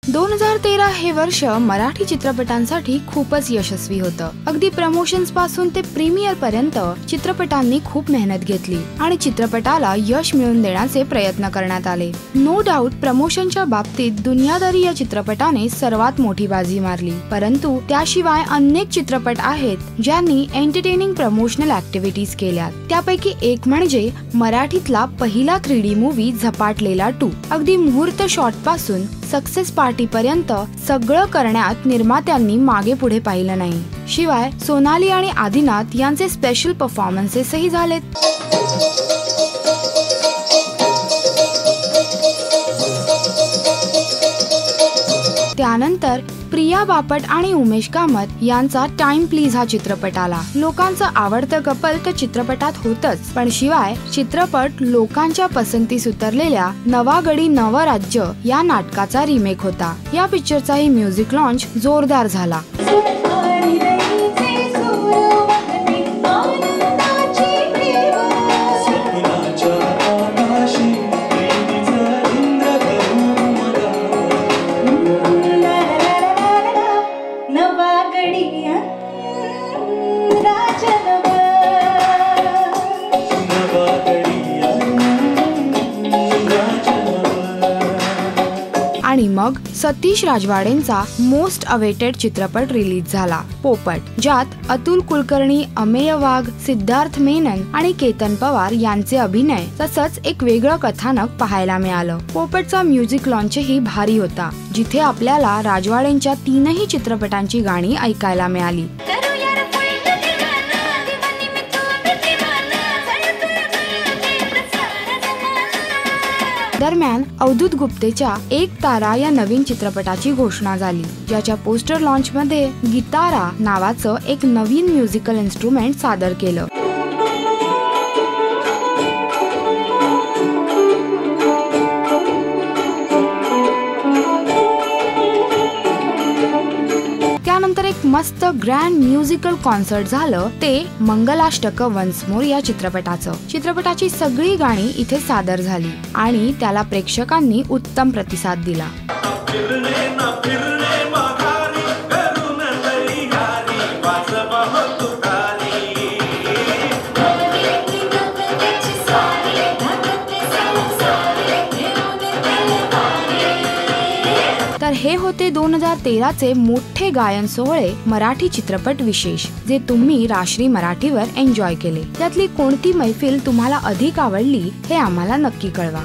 2013 हे वर्ष मराठी चित्रपटांसाठी खूपच यशस्वी होतं। अगदी प्रमोशन्स पासून ते प्रीमियर पर्यंत चित्रपटांनी खूप मेहनत घेतली आणि चित्रपटाला यश मिळवून देण्याचे प्रयत्न करण्यात आले। नो डाऊट प्रमोशनच्या बाबतीत दुनियादारी या चित्रपटाने सर्वात मोठी बाजी मारली, परंतु त्याशिवाय अनेक चित्रपट आहेत ज्यांनी एंटरटेनिंग प्रमोशनल ऍक्टिव्हिटीज केल्या। त्यापैकी एक म्हणजे मराठीतला पहिला 3D मूवी झपाटलेला 2। अगदी मुहूर्त शॉट पासून सक्सेस पार्टी पर्यंत सगळं करण्यात निर्मात्यांनी मागे पुढे पाहिलं नाही। शिवाय सोनाली आणि आदिनाथ यांचे स्पेशल परफॉर्मन्सेसही झालेत। त्यानंतर प्रिया बापट आणि उमेश कामत यांचा टाइम प्लीज हा चित्रपट आला। लोकांचं आवडतं कपल तर चित्रपटात होतच, पण शिवाय चित्रपट लोकांच्या पसंतीस उतरलेल्या नवा गडी नव राज्य या नाटकाचा रिमेक होता। या पिक्चरचाही म्युझिक लॉन्च जोरदार झाला। आणि मग सतीश राजवाडेंचा मोस्ट अवेटेड चित्रपट रिलीज झाला, पोपट, ज्यात अतुल कुलकर्णी, अमेय वाघ, सिद्धार्थ मेनन आणि केतन पवार यांचे अभिनय तसंच एक वेगळं कथानक पाहायला मिळालं। पोपटचा म्युझिक लॉन्चही भारी होता, जिथे आपल्याला राजवाडेंच्या 3ही चित्रपटांची गाणी ऐकायला मिळाली। दरम्यान अवधूत गुप्तेच्या एक तारा या नवीन चित्रपटाची घोषणा झाली, ज्याच्या पोस्टर लॉन्च मध्ये गिटारा नावाचं एक नवीन म्युझिकल इन्स्ट्रुमेंट सादर केलं। त्यानंतर एक मस्त ग्रँड म्युझिकल कॉन्सर्ट झालं, ते मंगलाष्टक वन्स मोर या चित्रपटाची सगळी गाणी इथे सादर झाली आणि त्याला प्रेक्षकांनी उत्तम प्रतिसाद दिला। तर हे होते 2013 चे मोठे गायन सोहळे मराठी चित्रपट विशेष, जे तुम्ही राश्री मराठीवर एन्जॉय केले। त्यातली कोणती मैफिल तुम्हाला अधिक आवडली हे आम्हाला नक्की कळवा।